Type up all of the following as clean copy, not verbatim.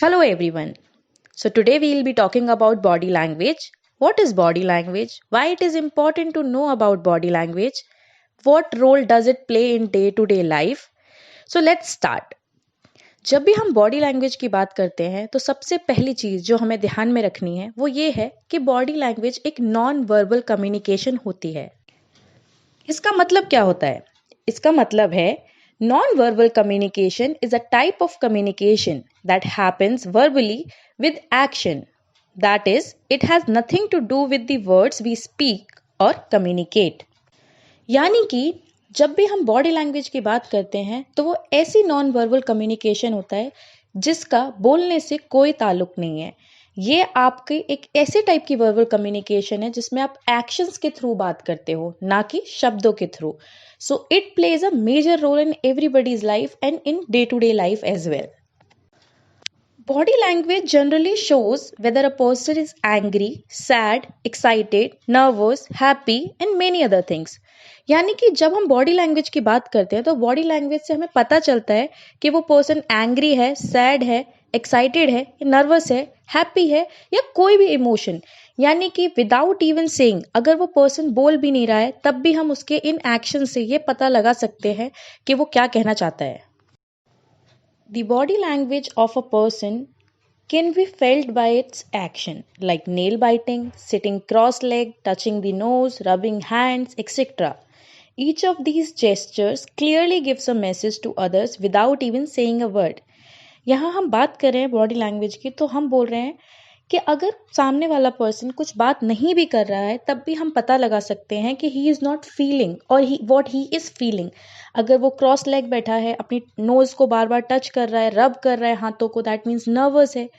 Hello everyone. So today we will be talking about body language. What is body language? Why it is important to know about body language? What role does it play in day to day life? So let's start. जब भी हम body language की बात करते हैं तो सबसे पहली चीज़ जो हमें ध्यान में रखनी है वो ये है कि बॉडी लैंग्वेज एक नॉन वर्बल कम्युनिकेशन होती है। इसका मतलब क्या होता है? इसका मतलब है non-verbal communication is a type of communication that happens verbally with action. That is, it has nothing to do with the words we speak or communicate. यानी कि जब भी हम बॉडी लैंग्वेज की बात करते हैं तो वो ऐसी नॉन वर्बल कम्युनिकेशन होता है जिसका बोलने से कोई ताल्लुक नहीं है। ये आपके एक ऐसे टाइप की वर्बल कम्युनिकेशन है जिसमें आप एक्शंस के थ्रू बात करते हो, ना कि शब्दों के through. So it plays a major role in everybody's life and in day to day life as well. Body language generally shows whether a person is angry, sad, excited, nervous, happy and many other things. यानी कि जब हम body language की बात करते हैं तो body language से हमें पता चलता है कि वो पर्सन एंग्री है, सैड है, एक्साइटेड है, नर्वस है, हैप्पी है या कोई भी इमोशन। यानी कि विदाउट इवन सेइंग अगर वो पर्सन बोल भी नहीं रहा है तब भी हम उसके इन एक्शन से ये पता लगा सकते हैं कि वो क्या कहना चाहता है। The body language of a person can be felt by its action, like nail biting, sitting cross-legged, touching the nose, rubbing hands, etc. Each of these gestures clearly gives a message to others without even saying a word. यहाँ हम बात कर रहे हैं body language की तो हम बोल रहे हैं कि अगर सामने वाला पर्सन कुछ बात नहीं भी कर रहा है तब भी हम पता लगा सकते हैं कि ही इज़ नॉट फीलिंग और व्हाट ही इज़ फीलिंग। अगर वो क्रॉस लेग बैठा है, अपनी नोज़ को बार बार टच कर रहा है, रब कर रहा है हाथों को, दैट मीन्स नर्वस है।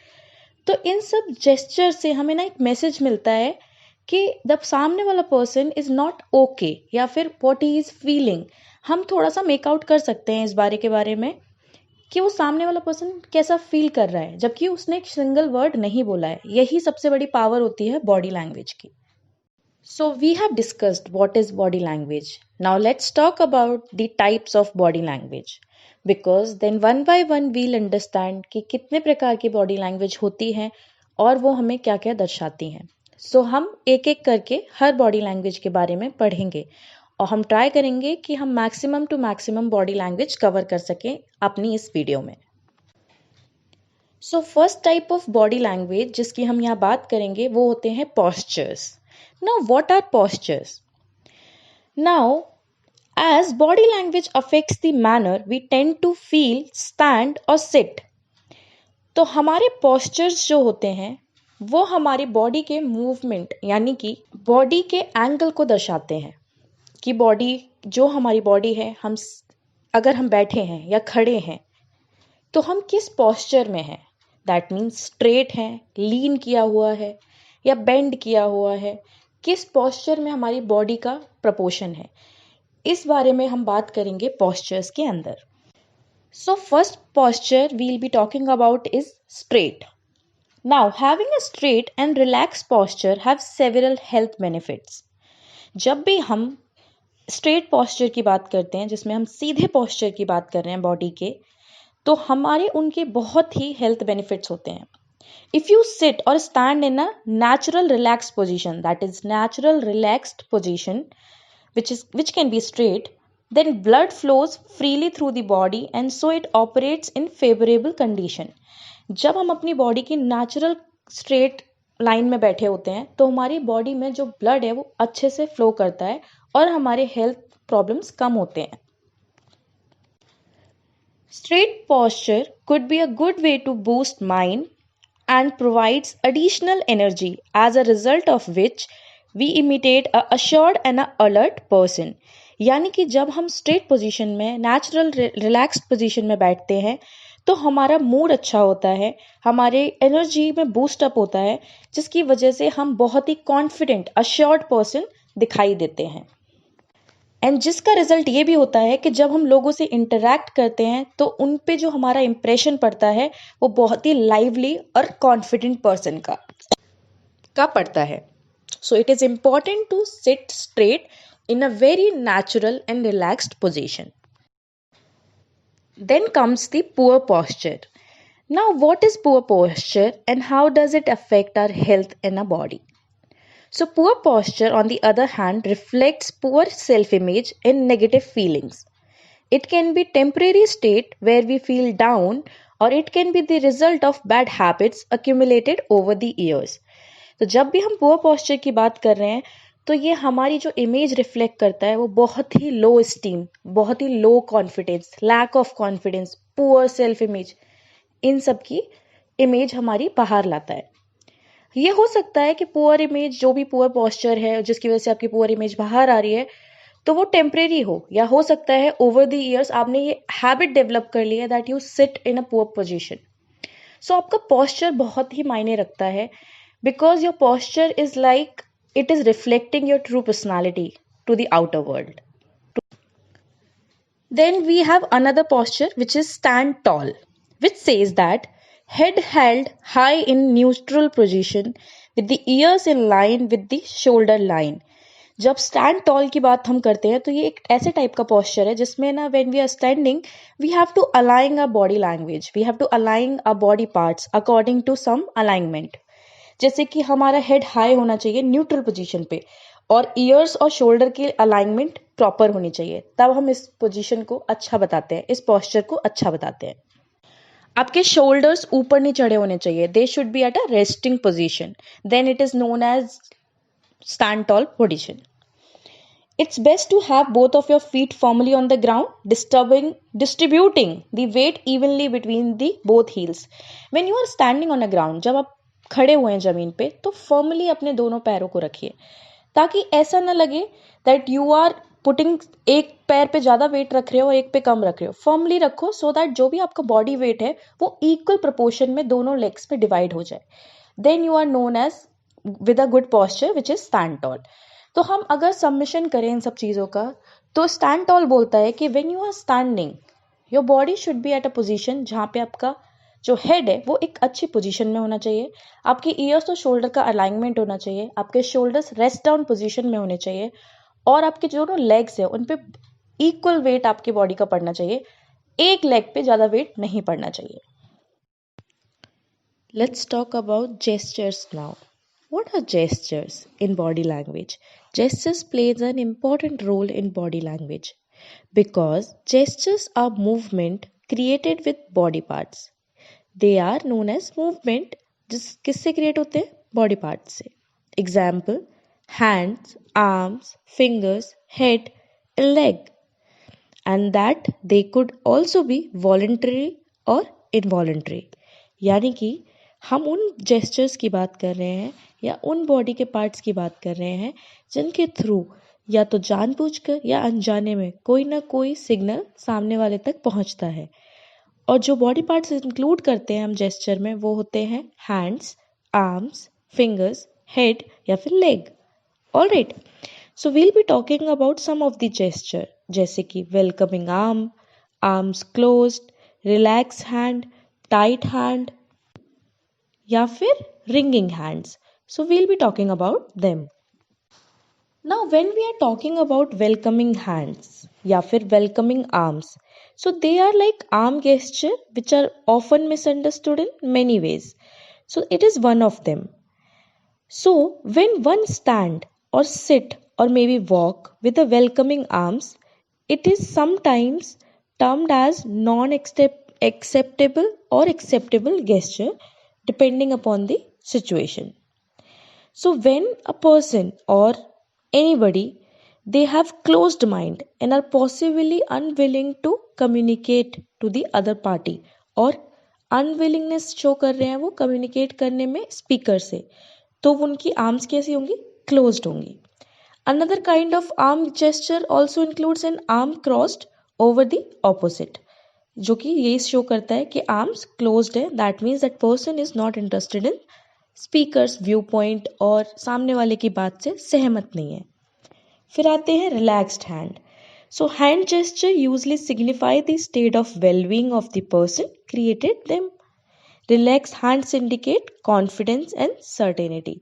तो इन सब जेस्चर से हमें ना एक मैसेज मिलता है कि द सामने वाला पर्सन इज़ नॉट ओके या फिर व्हाट ही इज़ फीलिंग। हम थोड़ा सा मेकआउट कर सकते हैं इस बारे में कि वो सामने वाला पर्सन कैसा फील कर रहा है जबकि उसने एक सिंगल वर्ड नहीं बोला है। यही सबसे बड़ी पावर होती है बॉडी लैंग्वेज की। So we have discussed what is body language. Now let's talk about the types of body language because then one by one we'll understand कि कितने प्रकार की बॉडी लैंग्वेज होती हैं और वो हमें क्या क्या दर्शाती हैं। सो हम एक एक करके हर बॉडी लैंग्वेज के बारे में पढ़ेंगे और हम ट्राई करेंगे कि हम maximum to maximum body language cover कर सकें अपनी इस वीडियो में। So first type of body language जिसकी हम यहाँ बात करेंगे वो होते हैं postures. Now what are postures? Now as body language affects the manner we tend to feel, stand or sit, तो हमारे postures जो होते हैं वो हमारी बॉडी के मूवमेंट यानी कि बॉडी के एंगल को दर्शाते हैं कि बॉडी जो हमारी बॉडी है अगर हम बैठे हैं या खड़े हैं तो हम किस पोस्चर में हैं। दैट मीन्स स्ट्रेट है, लीन किया हुआ है या बेंड किया हुआ है, किस पोस्चर में हमारी बॉडी का प्रपोर्शन है। इस बारे में हम बात करेंगे पोस्चर्स के अंदर। So first posture we will be talking about is straight. Now having a straight and relax posture have several health benefits. जब भी हम स्ट्रेट पोस्चर की बात करते हैं जिसमें हम सीधे पोस्चर की बात कर रहे हैं बॉडी के, तो हमारे उनके बहुत ही हेल्थ बेनिफिट्स होते हैं। इफ़ यू सिट और stand in a natural relax position, that is natural relaxed position which can be straight, then blood flows freely through the body and so it operates in favorable condition. जब हम अपनी body की natural straight line में बैठे होते हैं तो हमारी बॉडी में जो ब्लड है वो अच्छे से फ्लो करता है और हमारे हेल्थ प्रॉब्लम्स कम होते हैं। Straight posture could be a good way to boost mind and provides additional energy, as a result of which we imitate a assured and a alert person. यानी कि जब हम स्ट्रेट पोजीशन में natural relaxed position में बैठते हैं तो हमारा मूड अच्छा होता है, हमारे एनर्जी में बूस्ट अप होता है, जिसकी वजह से हम बहुत ही कॉन्फिडेंट अश्योर्ड पर्सन दिखाई देते हैं। एंड जिसका रिजल्ट ये भी होता है कि जब हम लोगों से इंटरैक्ट करते हैं तो उन पे जो हमारा इम्प्रेशन पड़ता है वो बहुत ही लाइवली और कॉन्फिडेंट पर्सन का पड़ता है। So it is important to sit straight in a very natural and relaxed position. Then comes the poor posture. Now, what is poor posture and how does it affect our health in our body? So, poor posture, on the other hand, reflects poor self image and negative feelings. It can be temporary state where we feel down, or it can be the result of bad habits accumulated over the years. तो जब भी हम poor posture की बात कर रहे हैं तो ये हमारी जो इमेज रिफ्लेक्ट करता है वो बहुत ही लो स्टीम, बहुत ही low confidence, lack of confidence, poor self image, इन सब की इमेज हमारी बाहर लाता है। ये हो सकता है कि पुअर इमेज, जो भी पुअर पॉस्चर है जिसकी वजह से आपकी पुअर इमेज बाहर आ रही है, तो वो टेम्परेरी हो, या हो सकता है ओवर द ईयर्स आपने ये हैबिट डेवलप कर ली है that you sit in a poor position. So आपका पॉस्चर बहुत ही मायने रखता है, because your posture is like it is reflecting your true personality to the outer world. Then we have another posture which is stand tall, which says that head held high in neutral position with the ears in line with the shoulder line. जब stand toll की बात हम करते हैं तो ये एक ऐसे टाइप का पॉस्चर है जिसमें ना when we are standing we have to align our body language, we have to align our body parts according to some alignment. जैसे कि हमारा हेड हाई होना चाहिए न्यूट्रल पोजीशन पे, और ईयर्स और शोल्डर की अलाइनमेंट प्रॉपर होनी चाहिए, तब हम इस पोजीशन को अच्छा बताते हैं, इस पॉस्चर को अच्छा बताते हैं। आपके शोल्डर्स ऊपर नहीं चढ़े होने चाहिए, they should be at a resting position, then it is known as stand tall position. It's best to have both of your feet firmly on the ground, distributing the weight evenly between the both heels. When you are standing on a ground, जब आप खड़े हुए हैं जमीन पे, तो firmly अपने दोनों पैरों को रखिए, ताकि ऐसा ना लगे दैट यू आर पुटिंग, एक पैर पे ज़्यादा वेट रख रहे हो एक पे कम रख रहे हो। फर्मली रखो सो दैट जो भी आपका बॉडी वेट है वो इक्वल प्रोपोर्शन में दोनों लेग्स पे डिवाइड हो जाए। Then you are known as with a good posture which is stand tall. तो हम अगर सबमिशन करें इन सब चीज़ों का, तो स्टैंड टॉल बोलता है कि when you are standing your body should be at a position जहाँ पे आपका जो हेड है वो एक अच्छी पोजीशन में होना चाहिए, आपके ईयर्स और शोल्डर का अलाइनमेंट होना चाहिए, आपके शोल्डर्स रेस्ट डाउन पोजीशन में होने चाहिए, और आपके जो लेग्स है उन पे इक्वल वेट आपकी बॉडी का पड़ना चाहिए, एक लेग पे ज़्यादा वेट नहीं पड़ना चाहिए। Let's talk about gestures now. What are gestures in body language? Gestures plays an important role in body language because gestures are movement created with body parts. They are known as movement जिस किससे create होते हैं? Body parts से. Example: hands, arms, fingers, head, and leg. And that they could also be voluntary or involuntary. यानी कि हम उन gestures की बात कर रहे हैं या उन बॉडी के पार्ट्स की बात कर रहे हैं जिनके थ्रू या तो जानबूझकर या अनजाने में कोई ना कोई सिग्नल सामने वाले तक पहुंचता है। और जो बॉडी पार्ट्स इंक्लूड करते हैं हम जेस्चर में वो होते हैं हैंड्स, आर्म्स, फिंगर्स, हेड या फिर leg. Alright, so we'll be talking about some of the gesture, जैसे कि welcoming arm, arms closed, relax hand, tight hand या फिर wringing hands. So we'll be talking about them. Now when we are talking about welcoming hands या फिर welcoming arms, so they are like arm gesture which are often misunderstood in many ways. So it is one of them. So when one stand or sit or maybe walk with the welcoming arms, it is sometimes termed as non-acceptable or acceptable gesture depending upon the situation. So when a person or anybody, they have closed mind and are possibly unwilling to communicate to the other party, और unwillingness show कर रहे हैं वो communicate करने में speaker से, तो उनकी arms कैसी होंगी? Closed होंगी. Another kind of arm gesture also includes an arm crossed over the opposite, जो कि ये शो करता है कि आर्म्स क्लोज्ड है, that means that person is not interested in speakers view point और सामने वाले की बात से सहमत नहीं है। फिर आते हैं relaxed hand. So hand gesture usually signify the state of wellbeing of the person created them. Relaxed hands indicate confidence and certainty.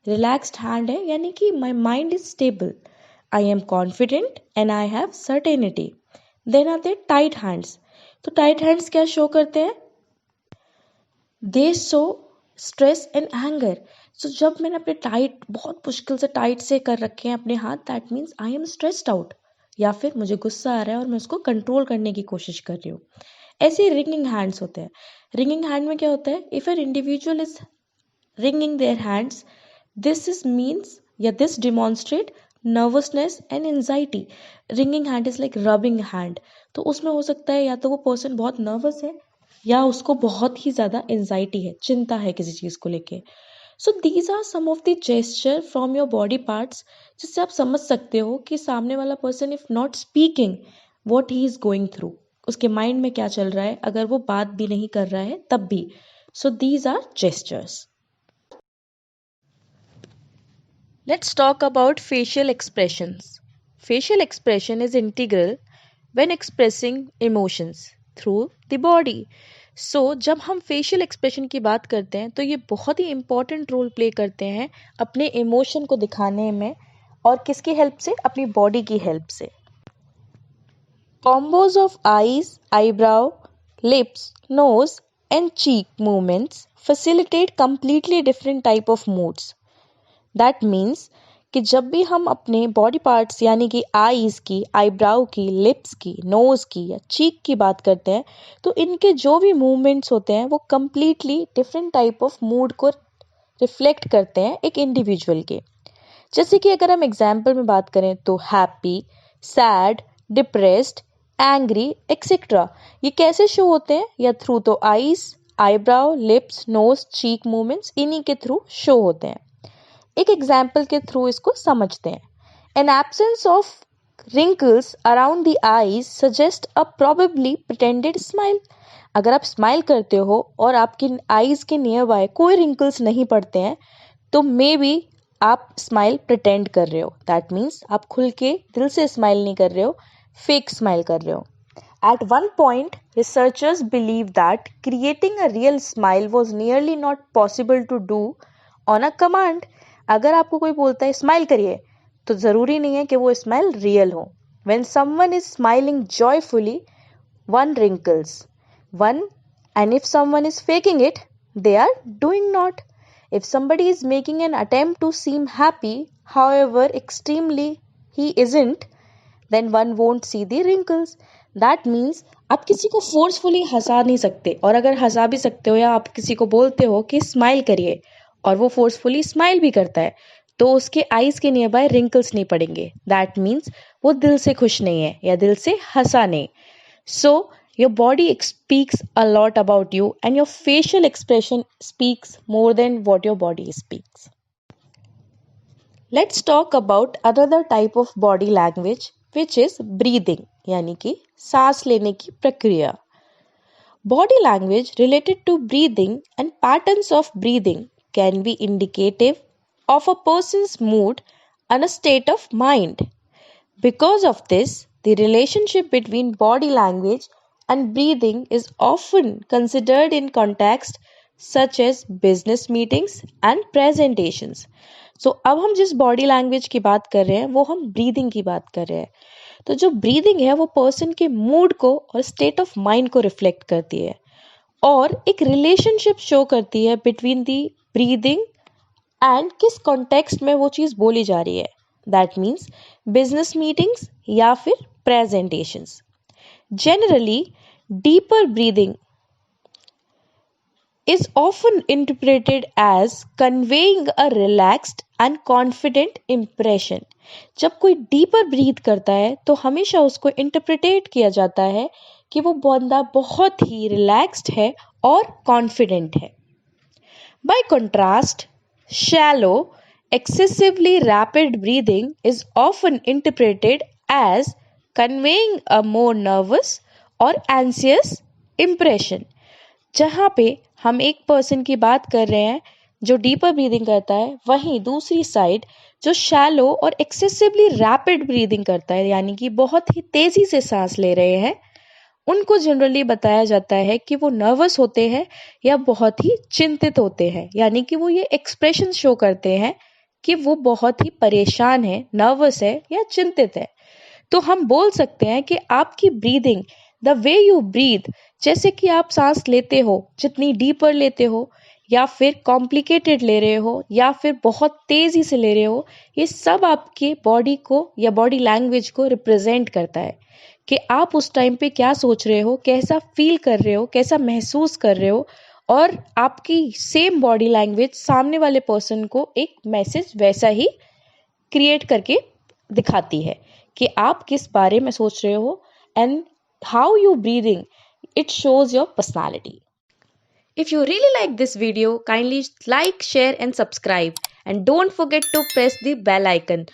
Relaxed hand है यानी कि my mind is stable, I am confident and I have certainty. Then आते हैं tight hands. तो tight hands क्या show करते हैं? They show stress and anger. So जब मैंने अपने टाइट बहुत मुश्किल से टाइट से कर रखे हैं अपने हाथ, that means I am stressed out, या फिर मुझे गुस्सा आ रहा है और मैं उसको कंट्रोल करने की कोशिश कर रही हूँ। ऐसे ही रिंगिंग हैंड्स होते हैं। रिंगिंग हैंड में क्या होता है, if an individual is wringing their hands, this is means या this demonstrate nervousness and anxiety. Wringing hand is like rubbing hand. तो उसमें हो सकता है या तो वो पर्सन बहुत नर्वस है या उसको बहुत ही ज़्यादा एंजाइटी है, चिंता है किसी चीज़ को लेके। So these are some of the gesture from your body parts जिससे आप समझ सकते हो कि सामने वाला person if not speaking what he is going through, उसके माइंड में क्या चल रहा है अगर वो बात भी नहीं कर रहा है तब भी। So these are gestures. Let's talk about facial expressions. Facial expression is integral when expressing emotions through the body. So, जब हम facial expression की बात करते हैं तो ये बहुत ही important role play करते हैं अपने emotion को दिखाने में, और किसकी help से, अपनी body की help से। Combos of eyes, eyebrow, lips, nose and cheek movements facilitate completely different type of moods. That means कि जब भी हम अपने बॉडी पार्ट्स यानी कि आईज की, आईब्राउ की, लिप्स की, नोज की या चीक की बात करते हैं तो इनके जो भी मूवमेंट्स होते हैं वो completely different type of mood को रिफ्लेक्ट करते हैं एक इंडिविजुअल के। जैसे कि अगर हम एग्जाम्पल में बात करें तो happy, sad, depressed, angry etcetera, ये कैसे शो होते हैं, या थ्रू तो आईज, आईब्राउ, लिप्स, नोज, चीक मूवमेंट्स इन्हीं के थ्रू शो होते हैं। एक एग्जाम्पल के थ्रू इसको समझते हैं। An absence of wrinkles around the eyes suggest a probably pretended smile. अगर आप स्माइल करते हो और आपकी आईज के नियर बाय कोई रिंकल्स नहीं पड़ते हैं तो मे बी आप स्माइल प्रिटेंड कर रहे हो। दैट मीन्स आप खुल के दिल से स्माइल नहीं कर रहे हो, फेक स्माइल कर रहे हो। At one point, researchers believed that creating a real smile was nearly not possible to do on a command. अगर आपको कोई बोलता है स्माइल करिए तो ज़रूरी नहीं है कि वो स्माइल रियल हो। When someone is smiling joyfully, one wrinkles, one, and if someone is faking it, they are doing not. If somebody is making an attempt to seem happy, however extremely he isn't, then one won't see the wrinkles. That means आप किसी को forcefully हंसा नहीं सकते, और अगर हंसा भी सकते हो या आप किसी को बोलते हो कि स्माइल करिए और वो फोर्सफुली स्माइल भी करता है तो उसके आईज के नियर बाय रिंकल्स नहीं पड़ेंगे। दैट मीन्स वो दिल से खुश नहीं है या दिल से हंसा नहीं। So your body speaks a lot about you and your facial expression speaks more than what your body speaks. Let's talk about another type of body language which is breathing, यानी कि सांस लेने की प्रक्रिया। Body language related to breathing and patterns of breathing can be indicative of a person's mood and a state of mind. Because of this, the relationship between body language and breathing is often considered in context such as business meetings and presentations. So, अब हम जिस body language की बात कर रहे हैं वो हम ब्रीदिंग की बात कर रहे हैं। तो जो ब्रीदिंग है वो पर्सन के मूड को और स्टेट ऑफ माइंड को रिफ्लेक्ट करती है और एक रिलेशनशिप शो करती है बिटवीन दी ब्रीदिंग एंड किस कॉन्टेक्स्ट में वो चीज़ बोली जा रही है। दैट मीन्स बिजनेस मीटिंग्स या फिर presentations. Generally deeper breathing is often interpreted as conveying a relaxed and confident impression. जब कोई डीपर ब्रीथ करता है तो हमेशा उसको इंटरप्रिटेट किया जाता है कि वो बंदा बहुत ही रिलैक्स्ड है और कॉन्फिडेंट है। By contrast, shallow, excessively rapid breathing is often interpreted as conveying a more nervous or anxious impression. जहाँ पे हम एक पर्सन की बात कर रहे हैं जो डीपर ब्रीदिंग करता है, वहीं दूसरी साइड जो शैलो और एक्सेसिवली रैपिड ब्रीदिंग करता है यानी कि बहुत ही तेज़ी से सांस ले रहे हैं, उनको जनरली बताया जाता है कि वो नर्वस होते हैं या बहुत ही चिंतित होते हैं, यानी कि वो ये एक्सप्रेशन शो करते हैं कि वो बहुत ही परेशान है, नर्वस है या चिंतित है। तो हम बोल सकते हैं कि आपकी breathing, the way you breathe जैसे कि आप सांस लेते हो, जितनी डीपर लेते हो या फिर कॉम्प्लिकेटेड ले रहे हो या फिर बहुत तेज़ी से ले रहे हो, ये सब आपके बॉडी को या बॉडी लैंग्वेज को रिप्रेजेंट करता है कि आप उस टाइम पे क्या सोच रहे हो, कैसा फील कर रहे हो, कैसा महसूस कर रहे हो। और आपकी सेम बॉडी लैंग्वेज सामने वाले पर्सन को एक मैसेज वैसा ही क्रिएट करके दिखाती है कि आप किस बारे में सोच रहे हो। And how you breathing, it shows your personality. If you really like this video, kindly like, share and subscribe, and don't forget to press the bell icon